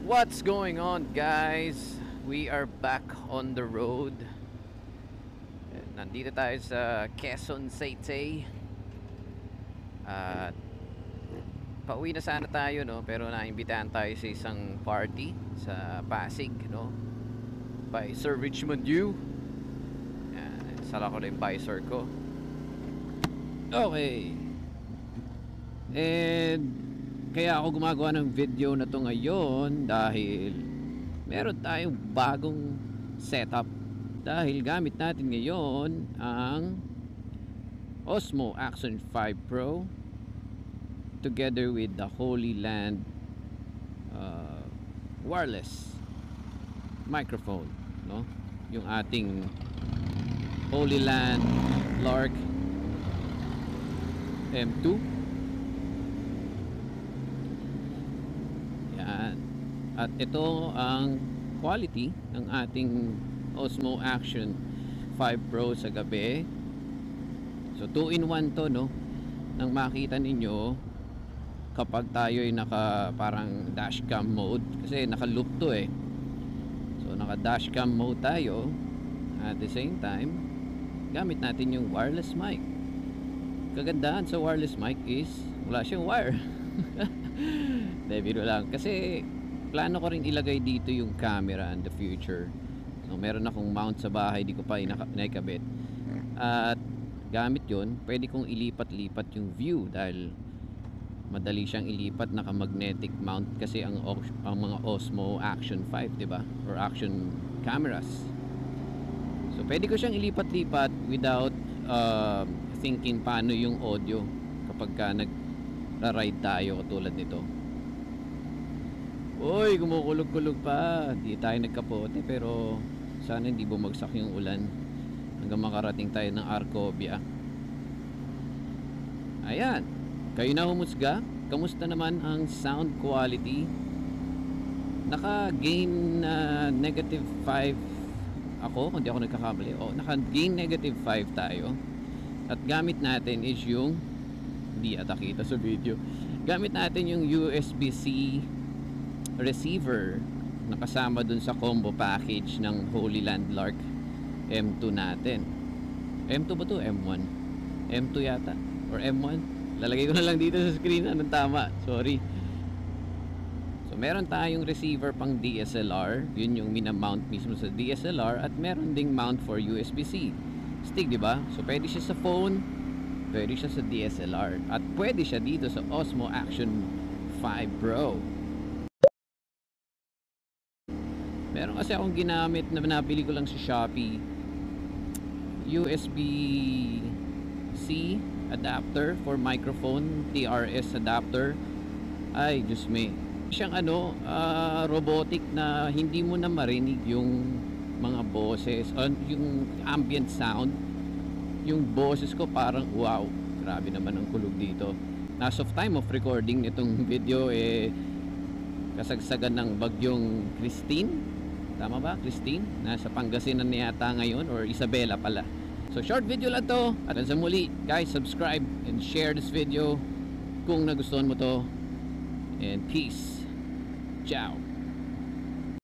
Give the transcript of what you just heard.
What's going on, guys? We are back on the road. Nandito tayo sa Quezon City. At pauwi na sana tayo, no? Pero naimbitahan tayo sa isang party sa Pasig, no? By Sir Richmond Yu. Yan, sala ko na yung visor ko. Okay. And kaya ako gumagawa ng video na to ngayon dahil meron tayong bagong setup. Dahil gamit natin ngayon ang Osmo Action 5 Pro together with the Holy Land wireless microphone, no? Yung ating Holy Land Lark M2. Yan. At ito ang quality ng ating Osmo Action 5 Pro sa gabi. So 2-in-1 to, no? Nang makita ninyo kapag tayo ay naka parang dashcam mode, kasi naka loop to eh. So naka dashcam mode tayo. At the same time, gamit natin yung wireless mic. Kagandahan sa wireless mic is wala siyang wire. Biro lang. Kasi plano ko rin ilagay dito yung camera in the future. So meron akong mount sa bahay, di ko pa naikabit. At gamit yun, pwede kong ilipat-lipat yung view dahil madali siyang ilipat, naka-magnetic mount kasi ang mga Osmo Action 5, diba? Or Action cameras. So pwede ko siyang ilipat-lipat without thinking paano yung audio kapag ka nagra-ride tayo katulad nito. Uy, kumukulog-kulog pa. Di tayo nagkapote pero sana hindi bumagsak yung ulan hanggang makarating tayo ng Arcovia. Ayan, kayo na humusga. Kamusta naman ang sound quality? Naka-gain negative 5 ako, kung di ako nagkakamali. Naka-gain negative 5 tayo. At gamit natin is yung, hindi ata kita sa video, gamit natin yung USB-C receiver na kasama dun sa combo package ng Holy Land Lark M2 natin. M2 ba to? M1? M2 yata? Or M1? Lalagay ko na lang dito sa screen. Anong tama? Sorry. So meron tayong receiver pang DSLR. Yun yung minamount mismo sa DSLR. At meron ding mount for USB-C stick, diba? So pwede siya sa phone, pwede siya sa DSLR, at pwede siya dito sa Osmo Action 5 Pro. Meron kasi akong ginamit na nabili ko lang sa Shopee, USB-C adapter for microphone, TRS adapter. Ay, Diyos me. Siyang robotic na hindi mo na marinig yung mga boses, yung ambient sound. Yung boses ko parang wow, grabe naman ang kulog dito. As of time of recording nitong video, kasagsagan ng bagyong Christine. Tama ba? Christine? Nasa Pangasinan na yata ngayon, or Isabela pala. So short video lang to. At sa muli, guys, subscribe and share this video kung nagustuhan mo to. And peace. Ciao.